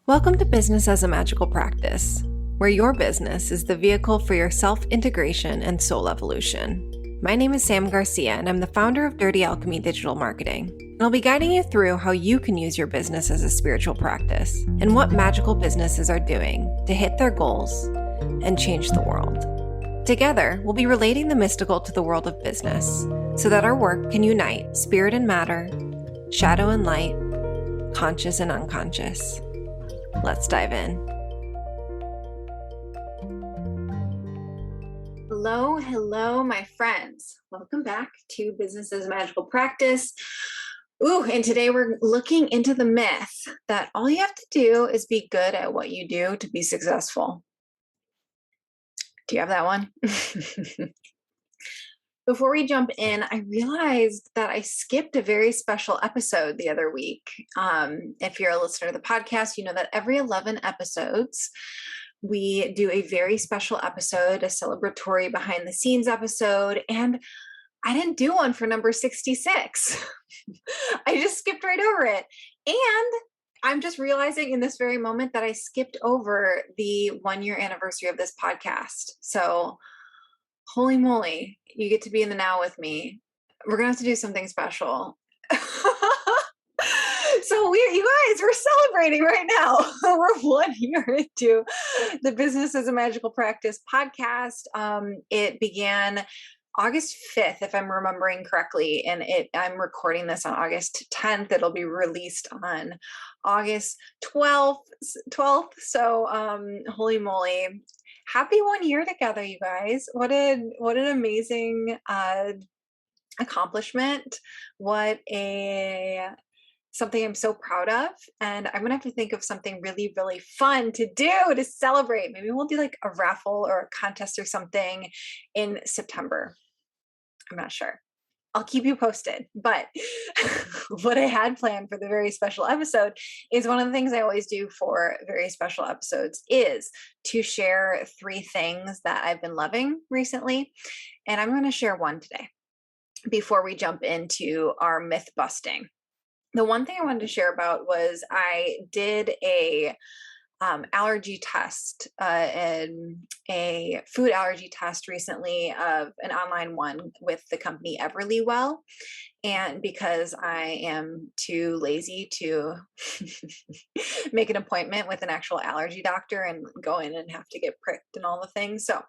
Welcome to Business as a Magical Practice, where your business is the vehicle for your self-integration and soul evolution. My name is Sam Garcia, and I'm the founder of Dirty Alchemy Digital Marketing. And I'll be guiding you through how you can use your business as a spiritual practice and what magical businesses are doing to hit their goals and change the world. Together, we'll be relating the mystical to the world of business so that our work can unite spirit and matter, shadow and light, conscious and unconscious. Let's dive in. Hello, my friends. Welcome back to Business as a Magical Practice. And today we're looking into the myth that all you have to do is be good at what you do to be successful. Do you have that one? Before we jump in, I realized that I skipped a very special episode the other week. If you're a listener to the podcast, you know that every 11 episodes, we do a very special episode, a celebratory behind the scenes episode. And I didn't do one for number 66. I just skipped right over it. And I'm just realizing in this very moment that I skipped over the 1-year anniversary of this podcast. So holy moly, you get to be in the now with me. We're going to have to do something special. So you guys, we're celebrating right now. We're 1 year into the Business as a Magical Practice podcast. It began August 5th, if I'm remembering correctly, and I'm recording this on August 10th. It'll be released on August 12th. So holy moly. Happy 1 year together, you guys. What an amazing accomplishment. Something I'm so proud of. And I'm going to have to think of something really, really fun to do to celebrate. Maybe we'll do like a raffle or a contest or something in September. I'm not sure. I'll keep you posted. But what I had planned for the very special episode is one of the things I always do for very special episodes is to share 3 things that I've been loving recently. And I'm going to share one today before we jump into our myth busting. The one thing I wanted to share about was I did a allergy test, a food allergy test recently, of an online one with the company Everlywell. And because I am too lazy to make an appointment with an actual allergy doctor and go in and have to get pricked and all the things. So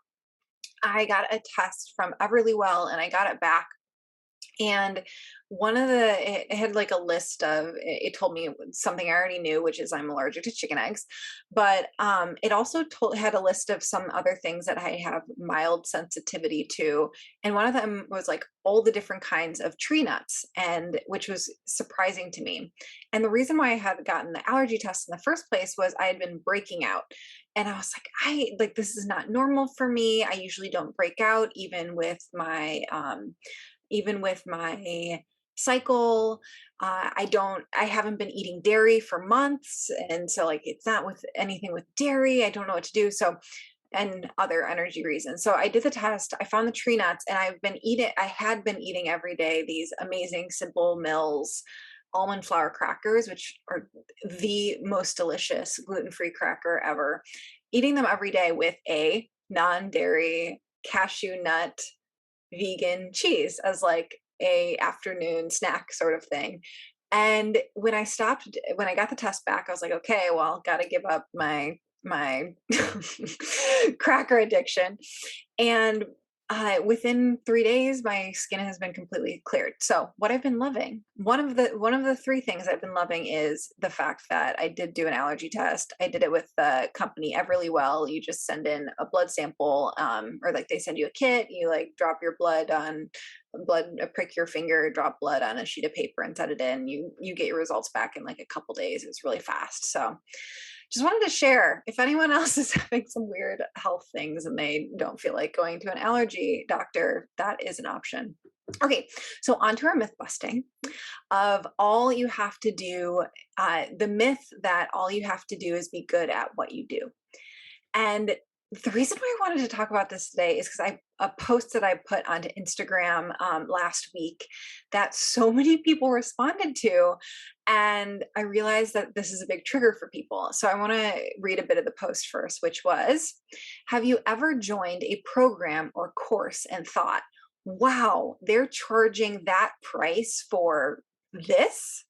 I got a test from Everlywell and I got it back. And it had like a list of, it told me something I already knew, which is I'm allergic to chicken eggs, but it also had a list of some other things that I have mild sensitivity to. And one of them was like all the different kinds of tree nuts, and which was surprising to me. And the reason why I had gotten the allergy test in the first place was I had been breaking out. And I was like, this is not normal for me. I usually don't break out even with my cycle. I haven't been eating dairy for months. And so like, it's not with anything with dairy. I don't know what to do. So, and other energy reasons. So I did the test, I found the tree nuts, and I had been eating every day these amazing Simple Mills almond flour crackers, which are the most delicious gluten-free cracker ever. Eating them every day with a non-dairy cashew nut vegan cheese as like a afternoon snack sort of thing. And when I got the test back, I was like, okay, well, got to give up my cracker addiction. And within 3 days, my skin has been completely cleared. So what I've been loving, one of the 3 things I've been loving is the fact that I did do an allergy test. I did it with the company Everlywell. You just send in a blood sample, or like they send you a kit. You like drop your prick your finger, drop blood on a sheet of paper and set it in. You get your results back in like a couple days. It's really fast. So just wanted to share, if anyone else is having some weird health things and they don't feel like going to an allergy doctor, that is an option. Okay, so on to our myth busting of all you have to do, the myth that all you have to do is be good at what you do. And The reason why I wanted to talk about this today is because a post that I put onto Instagram last week that so many people responded to, and I realized that this is a big trigger for people. So I want to read a bit of the post first, which was, have you ever joined a program or course and thought, wow, they're charging that price for this?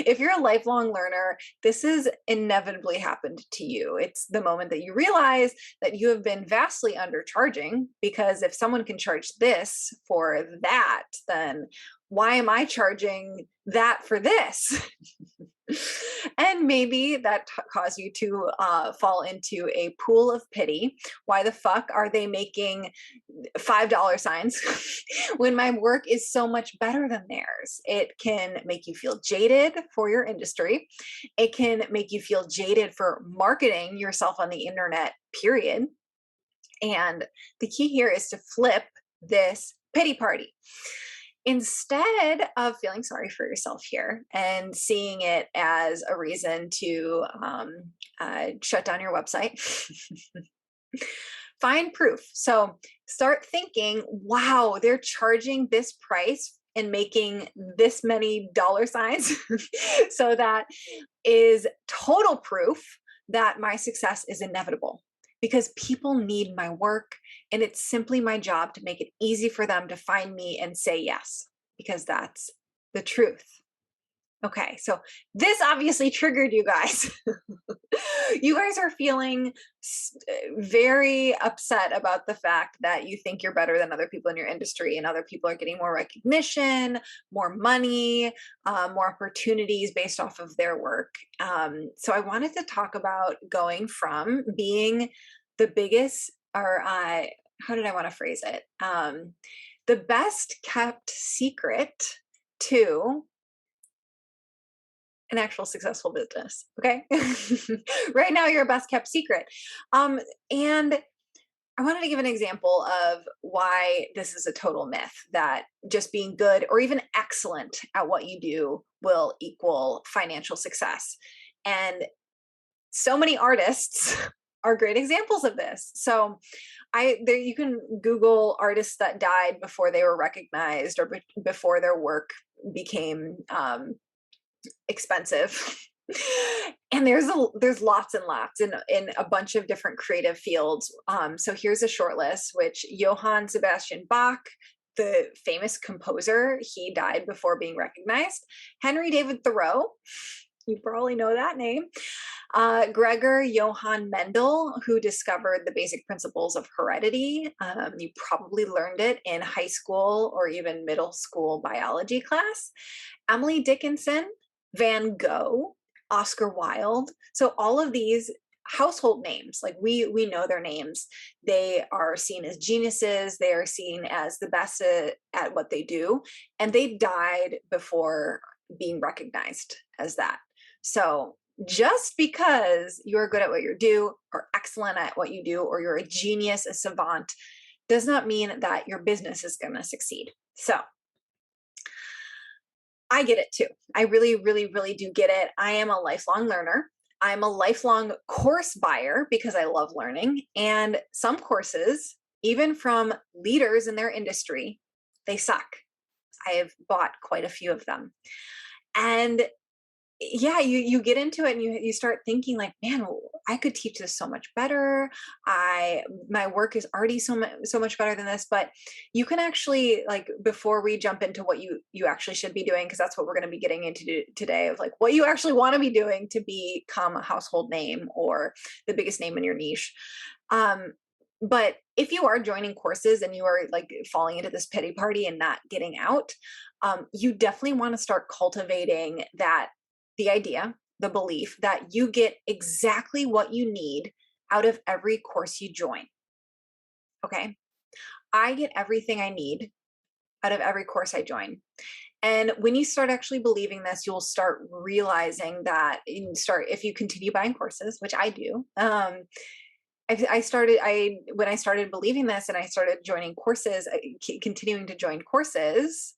If you're a lifelong learner, this has inevitably happened to you. It's the moment that you realize that you have been vastly undercharging, because if someone can charge this for that, then why am I charging that for this? And maybe that caused you to fall into a pool of pity. Why the fuck are they making $5 signs when my work is so much better than theirs? It can make you feel jaded for your industry. It can make you feel jaded for marketing yourself on the internet, period. And the key here is to flip this pity party. Instead of feeling sorry for yourself here and seeing it as a reason to shut down your website, find proof. So start thinking, wow, they're charging this price and making this many dollar signs. So that is total proof that my success is inevitable, because people need my work, and it's simply my job to make it easy for them to find me and say yes, because that's the truth. Okay, so this obviously triggered you guys. You guys are feeling very upset about the fact that you think you're better than other people in your industry, and other people are getting more recognition, more money, more opportunities based off of their work. So I wanted to talk about going from being the biggest, or how did I want to phrase it? The best kept secret to an actual successful business. Okay. Right now, you're a best kept secret. And I wanted to give an example of why this is a total myth, that just being good or even excellent at what you do will equal financial success. And so many artists are great examples of this. So you can Google artists that died before they were recognized, or before their work became expensive. And there's lots and lots in a bunch of different creative fields. So here's a short list, which Johann Sebastian Bach, the famous composer, he died before being recognized. Henry David Thoreau, you probably know that name. Gregor Johann Mendel, who discovered the basic principles of heredity. You probably learned it in high school or even middle school biology class. Emily Dickinson, Van Gogh, Oscar Wilde. So all of these household names, like we know their names. They are seen as geniuses. They are seen as the best at what they do. And they died before being recognized as that. So just because you're good at what you do, or excellent at what you do, or you're a genius, a savant, does not mean that your business is going to succeed. So I get it too. I really, really, really do get it. I am a lifelong learner. I'm a lifelong course buyer because I love learning. And some courses, even from leaders in their industry, they suck. I have bought quite a few of them. And yeah, you get into it and you start thinking like, man, I could teach this so much better. My work is already so much better than this. But you can actually, like, before we jump into what you actually should be doing, because that's what we're going to be getting into today, of like what you actually want to be doing to become a household name or the biggest name in your niche. But if you are joining courses and you are like falling into this pity party and not getting out, you definitely want to start cultivating the idea, the belief that you get exactly what you need out of every course you join. Okay. I get everything I need out of every course I join. And when you start actually believing this, you'll start realizing that if you continue buying courses, which I do. When I started believing this and I started joining courses, continuing to join courses,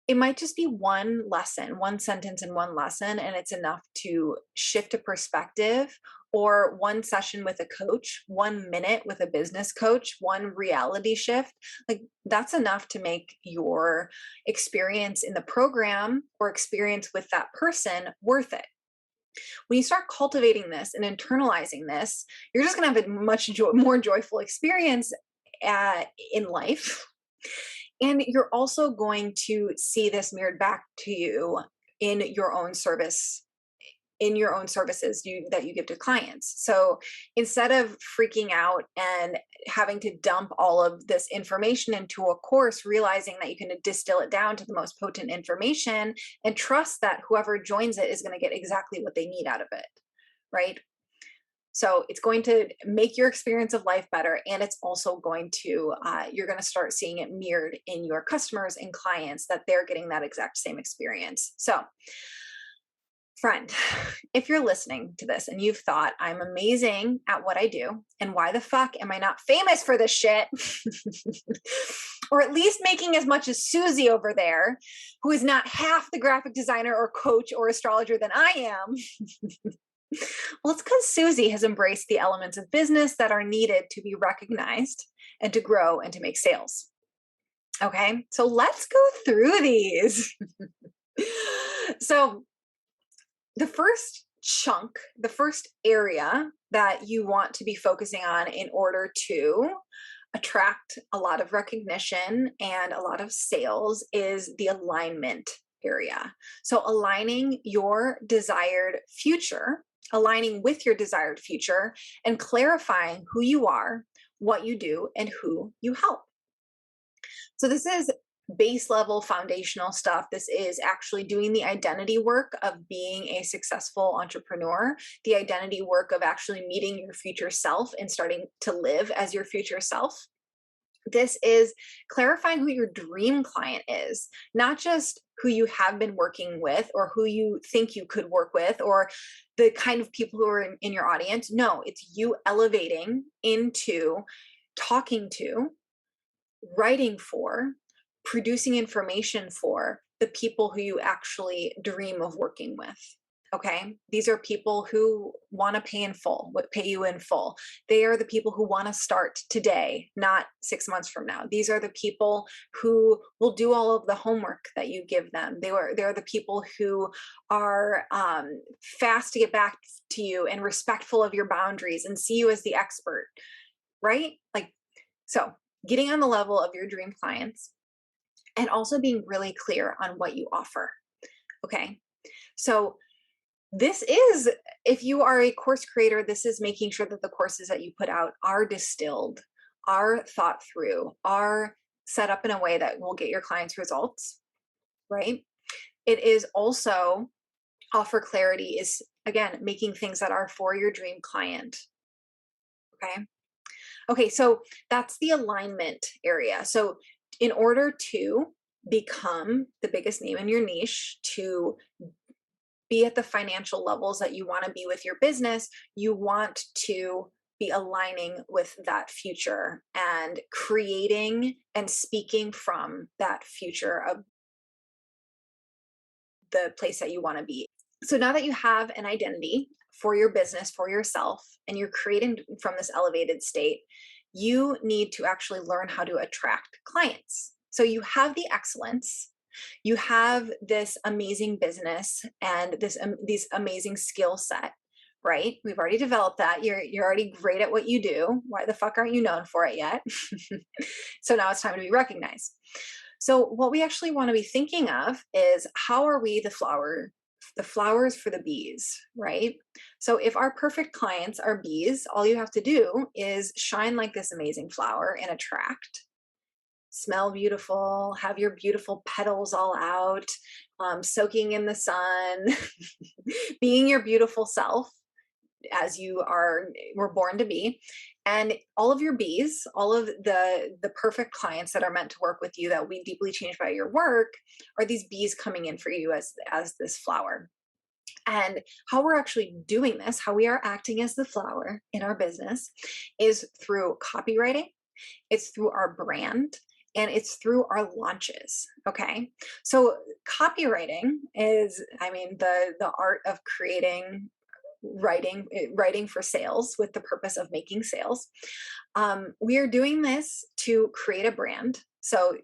it might just be one lesson, one sentence and one lesson, and it's enough to shift a perspective or one session with a coach, 1 minute with a business coach, one reality shift, like that's enough to make your experience in the program or experience with that person worth it. When you start cultivating this and internalizing this, you're just going to have a much more joyful experience in life. And you're also going to see this mirrored back to you in your own service, in your own services that you give to clients. So instead of freaking out and having to dump all of this information into a course, realizing that you can distill it down to the most potent information and trust that whoever joins it is going to get exactly what they need out of it, right? So it's going to make your experience of life better. And it's also going to, you're going to start seeing it mirrored in your customers and clients, that they're getting that exact same experience. So friend, if you're listening to this and you've thought, I'm amazing at what I do, and why the fuck am I not famous for this shit? Or at least making as much as Susie over there, who is not half the graphic designer or coach or astrologer than I am. Well, it's because Susie has embraced the elements of business that are needed to be recognized and to grow and to make sales. Okay, so let's go through these. So the first chunk, the first area that you want to be focusing on in order to attract a lot of recognition and a lot of sales is the alignment area. So aligning your desired future, aligning with your desired future, and clarifying who you are, what you do, and who you help. So this is base level foundational stuff. This is actually doing the identity work of being a successful entrepreneur, the identity work of actually meeting your future self and starting to live as your future self. This is clarifying who your dream client is, not just who you have been working with or who you think you could work with or the kind of people who are in your audience. No, it's you elevating into talking to, writing for, producing information for the people who you actually dream of working with. Okay. These are people who want to pay in full, pay you in full. They are the people who want to start today, not 6 months from now. These are the people who will do all of the homework that you give them. They're the people who are fast to get back to you and respectful of your boundaries and see you as the expert, right? Like, so getting on the level of your dream clients and also being really clear on what you offer. Okay. So this is, if you are a course creator, this is making sure that the courses that you put out are distilled, are thought through, are set up in a way that will get your clients results, right? It is also, offer clarity is, again, making things that are for your dream client. Okay. Okay. So that's the alignment area. So in order to become the biggest name in your niche, to be at the financial levels that you want to be with your business, you want to be aligning with that future and creating and speaking from that future of the place that you want to be. So now that you have an identity for your business, for yourself, and you're creating from this elevated state, you need to actually learn how to attract clients. So you have the excellence, you have this amazing business and this amazing skill set, right? We've already developed that. You're already great at what you do. Why the fuck aren't you known for it yet? So now it's time to be recognized. So what we actually want to be thinking of is, how are we the flowers for the bees, right? So if our perfect clients are bees, all you have to do is shine like this amazing flower and attract. Smell beautiful, have your beautiful petals all out, soaking in the sun, being your beautiful self as you were born to be. And all of your bees, all of the perfect clients that are meant to work with you, that will be deeply changed by your work, are these bees coming in for you as this flower. And how we're actually doing this, how we are acting as the flower in our business, is through copywriting, it's through our brand, and it's through our launches. Okay. So copywriting is, I mean, the art of creating writing for sales with the purpose of making sales. We are doing this to create a brand. So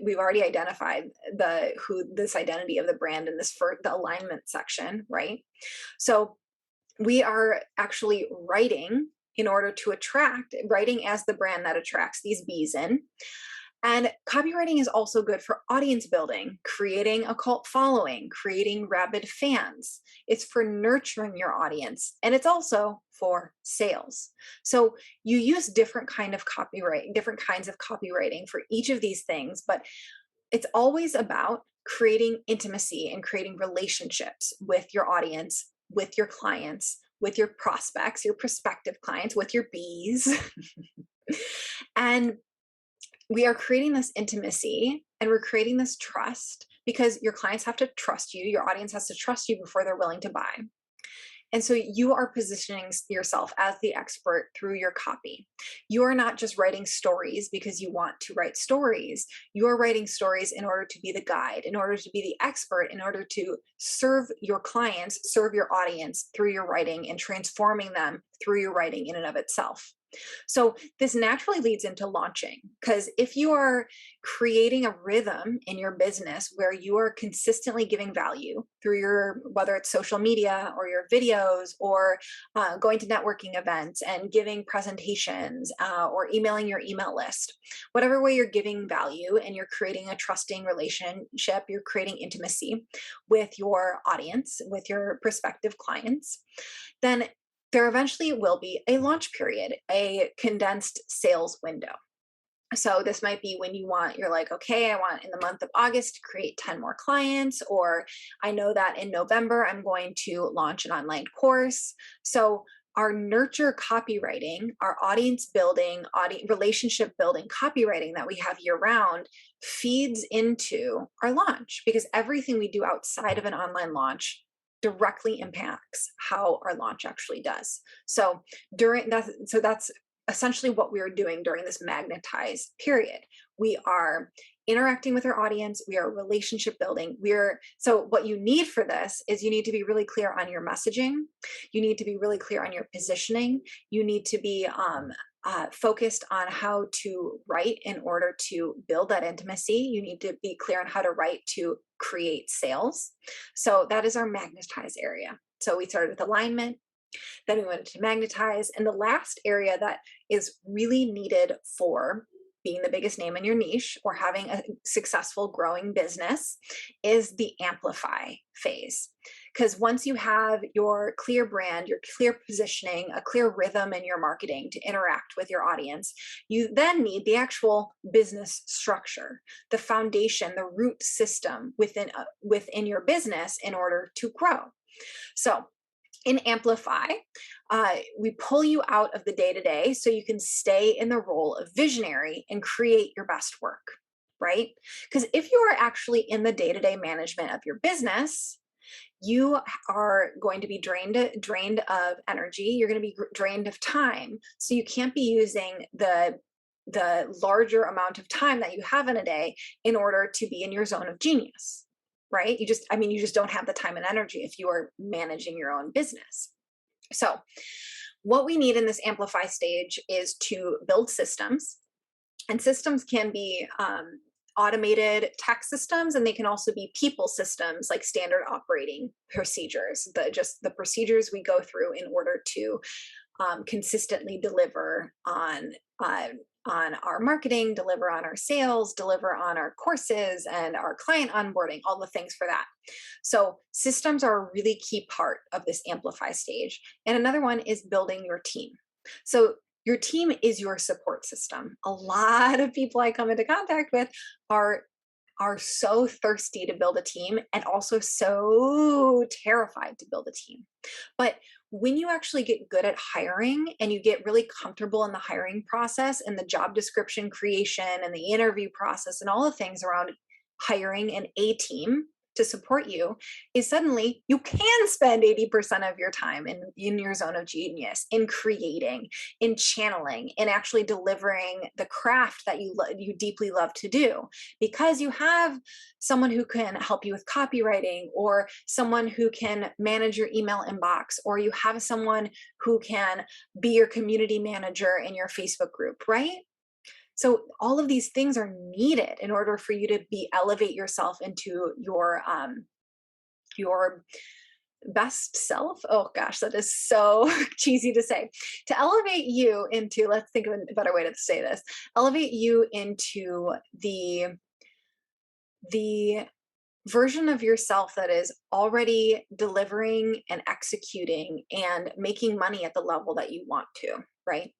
we've already identified this identity of the brand in this for the alignment section, right? So we are actually writing in order to attract, writing as the brand that attracts these bees in. And copywriting is also good for audience building, creating a cult following, creating rabid fans. It's for nurturing your audience, and it's also for sales. So you use different kinds of copywriting for each of these things, but it's always about creating intimacy and creating relationships with your audience, with your clients, with your prospects, your prospective clients, with your bees. And we are creating this intimacy and we're creating this trust because your clients have to trust you. Your audience has to trust you before they're willing to buy. And so you are positioning yourself as the expert through your copy. You are not just writing stories because you want to write stories. You are writing stories in order to be the guide, in order to be the expert, in order to serve your clients, serve your audience through your writing and transforming them through your writing in and of itself. So this naturally leads into launching, because if you are creating a rhythm in your business where you are consistently giving value through whether it's social media or your videos or going to networking events and giving presentations or emailing your email list, whatever way you're giving value and you're creating a trusting relationship, you're creating intimacy with your audience, with your prospective clients, then there eventually will be a launch period, a condensed sales window. So this might be when you're like, okay, I want in the month of August to create 10 more clients, or I know that in November, I'm going to launch an online course. So our nurture copywriting, our audience building, relationship building copywriting that we have year round feeds into our launch, because everything we do outside of an online launch directly impacts how our launch actually does. So that's essentially what we are doing during this magnetized period. We are interacting with our audience. We are relationship building. So what you need for this is you need to be really clear on your messaging. You need to be really clear on your positioning. You need to be focused on how to write in order to build that intimacy. You need to be clear on how to write to create sales. So that is our magnetize area. So we started with alignment, then we went to magnetize, and the last area that is really needed for being the biggest name in your niche or having a successful growing business is the amplify phase. Because once you have your clear brand, your clear positioning, a clear rhythm in your marketing to interact with your audience, you then need the actual business structure, the foundation, the root system within your business in order to grow. So in Amplify, we pull you out of the day-to-day so you can stay in the role of visionary and create your best work, right? Because if you are actually in the day-to-day management of your business, you are going to be drained of energy. You're going to be drained of time. So you can't be using the larger amount of time that you have in a day in order to be in your zone of genius, right? You just don't have the time and energy if you are managing your own business. So what we need in this amplify stage is to build systems, and systems can be automated tech systems, and they can also be people systems like standard operating procedures, the procedures we go through in order to consistently deliver on our marketing, deliver on our sales, deliver on our courses and our client onboarding, all the things for that. So systems are a really key part of this amplify stage. And another one is building your team. So your team is your support system. A lot of people I come into contact with are so thirsty to build a team and also so terrified to build a team. But when you actually get good at hiring and you get really comfortable in the hiring process and the job description creation and the interview process and all the things around hiring an A team, to support you is suddenly you can spend 80% of your time in your zone of genius, in creating, in channeling, in actually delivering the craft that you deeply love to do, because you have someone who can help you with copywriting, or someone who can manage your email inbox, or you have someone who can be your community manager in your Facebook group, right? So all of these things are needed in order for you to elevate yourself into your best self. Oh gosh, that is so cheesy to say. To elevate you into, let's think of a better way to say this. Elevate you into the version of yourself that is already delivering and executing and making money at the level that you want to, right?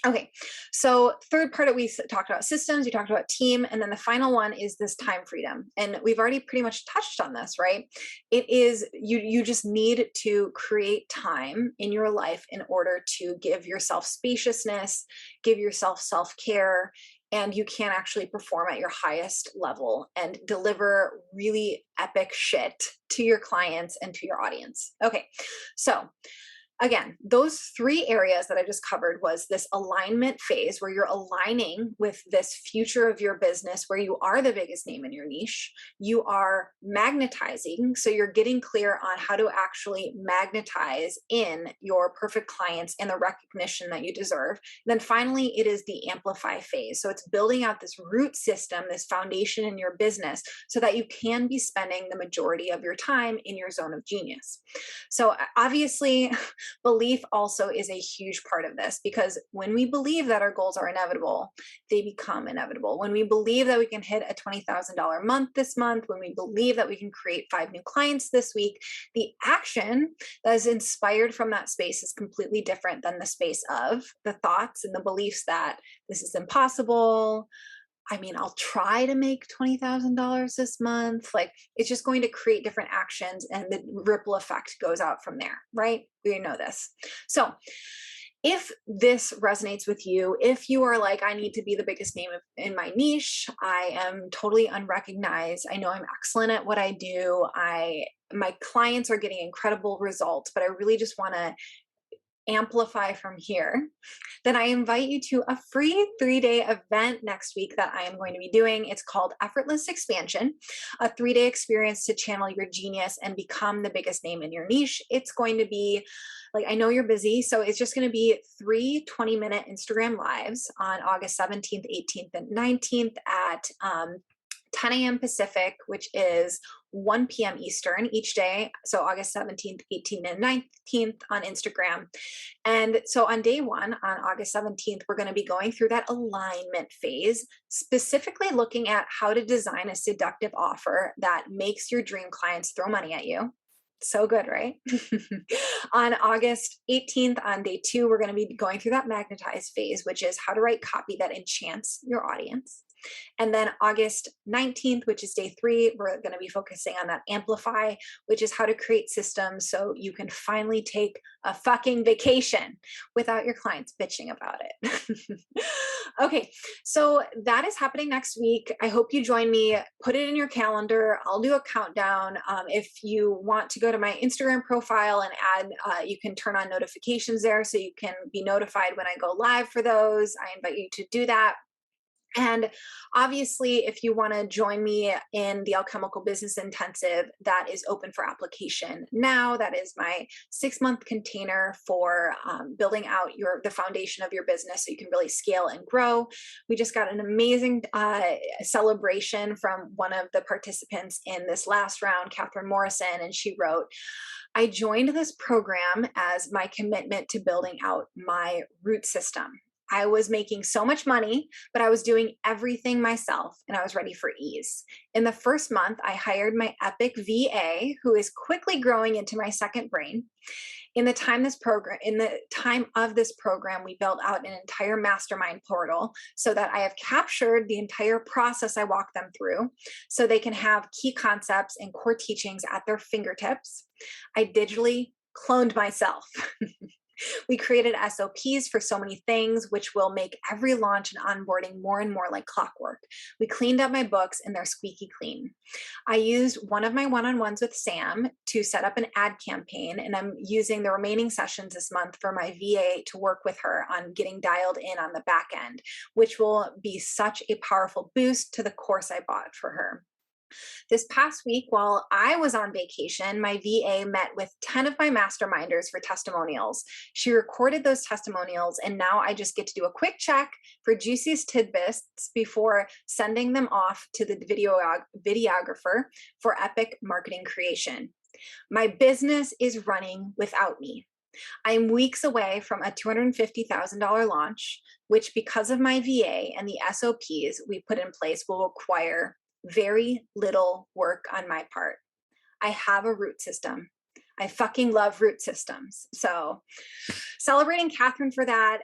Okay, so third part that we talked about systems, we talked about team, and then the final one is this time freedom. And we've already pretty much touched on this, right? It is, you just need to create time in your life in order to give yourself spaciousness, give yourself self-care, and you can actually perform at your highest level and deliver really epic shit to your clients and to your audience. Okay, so again, those three areas that I just covered was this alignment phase where you're aligning with this future of your business where you are the biggest name in your niche. You are magnetizing. So you're getting clear on how to actually magnetize in your perfect clients and the recognition that you deserve. And then finally, it is the amplify phase. So it's building out this root system, this foundation in your business so that you can be spending the majority of your time in your zone of genius. So obviously, belief also is a huge part of this, because when we believe that our goals are inevitable, they become inevitable. When we believe that we can hit a $20,000 month this month, when we believe that we can create 5 new clients this week, the action that is inspired from that space is completely different than the space of the thoughts and the beliefs that this is impossible. I mean, I'll try to make $20,000 this month. Like, it's just going to create different actions and the ripple effect goes out from there, right? We know this. So if this resonates with you, if you are like, I need to be the biggest name in my niche, I am totally unrecognized, I know I'm excellent at what I do, my clients are getting incredible results, but I really just want to amplify from here, then I invite you to a free 3-day event next week that I am going to be doing. It's called Effortless Expansion, a 3-day experience to channel your genius and become the biggest name in your niche. It's going to be like, I know you're busy, so it's just going to be 3 20-minute Instagram lives on August 17th, 18th, and 19th at 10 a.m. Pacific, which is 1 p.m. Eastern each day. So August 17th, 18th, and 19th on Instagram. And so on day one, on August 17th, we're going to be going through that alignment phase, specifically looking at how to design a seductive offer that makes your dream clients throw money at you. So good, right? On August 18th, on day 2, we're going to be going through that magnetize phase, which is how to write copy that enchants your audience. And then August 19th, which is day 3, we're going to be focusing on that amplify, which is how to create systems so you can finally take a fucking vacation without your clients bitching about it. Okay, so that is happening next week. I hope you join me. Put it in your calendar. I'll do a countdown. If you want to go to my Instagram profile and add, you can turn on notifications there so you can be notified when I go live for those. I invite you to do that. And obviously, if you want to join me in the Alchemical Business Intensive, that is open for application now. That is my 6-month container for building out the foundation of your business so you can really scale and grow. We just got an amazing celebration from one of the participants in this last round, Catherine Morrison, and she wrote, I joined this program as my commitment to building out my root system. I was making so much money, but I was doing everything myself and I was ready for ease. In the first month, I hired my epic VA, who is quickly growing into my second brain. In the time of this program, we built out an entire mastermind portal so that I have captured the entire process I walk them through so they can have key concepts and core teachings at their fingertips. I digitally cloned myself. We created SOPs for so many things, which will make every launch and onboarding more and more like clockwork. We cleaned up my books and they're squeaky clean. I used one of my one-on-ones with Sam to set up an ad campaign, and I'm using the remaining sessions this month for my VA to work with her on getting dialed in on the back end, which will be such a powerful boost to the course I bought for her. This past week, while I was on vacation, my VA met with 10 of my masterminders for testimonials. She recorded those testimonials, and now I just get to do a quick check for juiciest tidbits before sending them off to the videographer for epic marketing creation. My business is running without me. I'm weeks away from a $250,000 launch, which, because of my VA and the SOPs we put in place, will require very little work on my part. I have a root system. I fucking love root systems. So celebrating Catherine for that,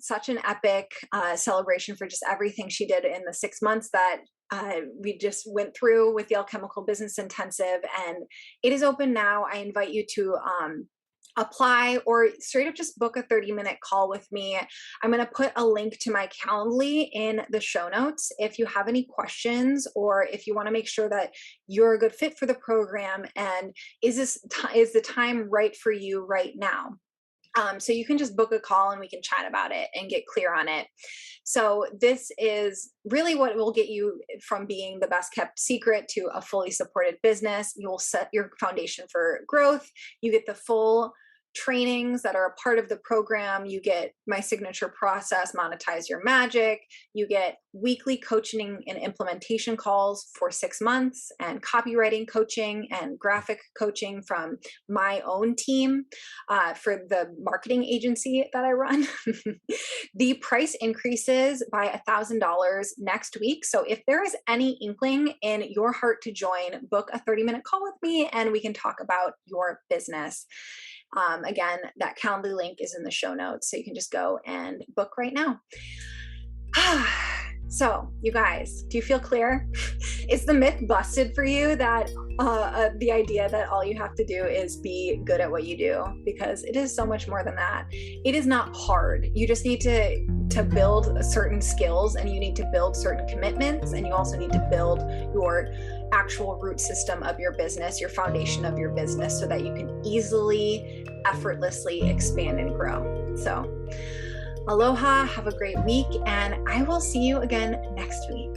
such an epic celebration for just everything she did in the 6 months that we just went through with the Alchemical Business Intensive, and it is open now. I invite you to apply or straight up just book a 30-minute call with me. I'm going to put a link to my Calendly in the show notes. If you have any questions, or if you want to make sure that you're a good fit for the program, and is the time right for you right now? So you can just book a call and we can chat about it and get clear on it. So this is really what will get you from being the best kept secret to a fully supported business. You will set your foundation for growth. You get the full trainings that are a part of the program. You get my signature process, Monetize Your Magic. You get weekly coaching and implementation calls for 6 months, and copywriting coaching and graphic coaching from my own team for the marketing agency that I run. The price increases by $1,000 next week. So if there is any inkling in your heart to join, book a 30-minute call with me and we can talk about your business. Again, that Calendly link is in the show notes, so you can just go and book right now. So, you guys, do you feel clear? Is the myth busted for you that the idea that all you have to do is be good at what you do? Because it is so much more than that. It is not hard. You just need to build certain skills, and you need to build certain commitments, and you also need to build your actual root system of your business, your foundation of your business, so that you can easily, effortlessly expand and grow. So, aloha, have a great week, and I will see you again next week.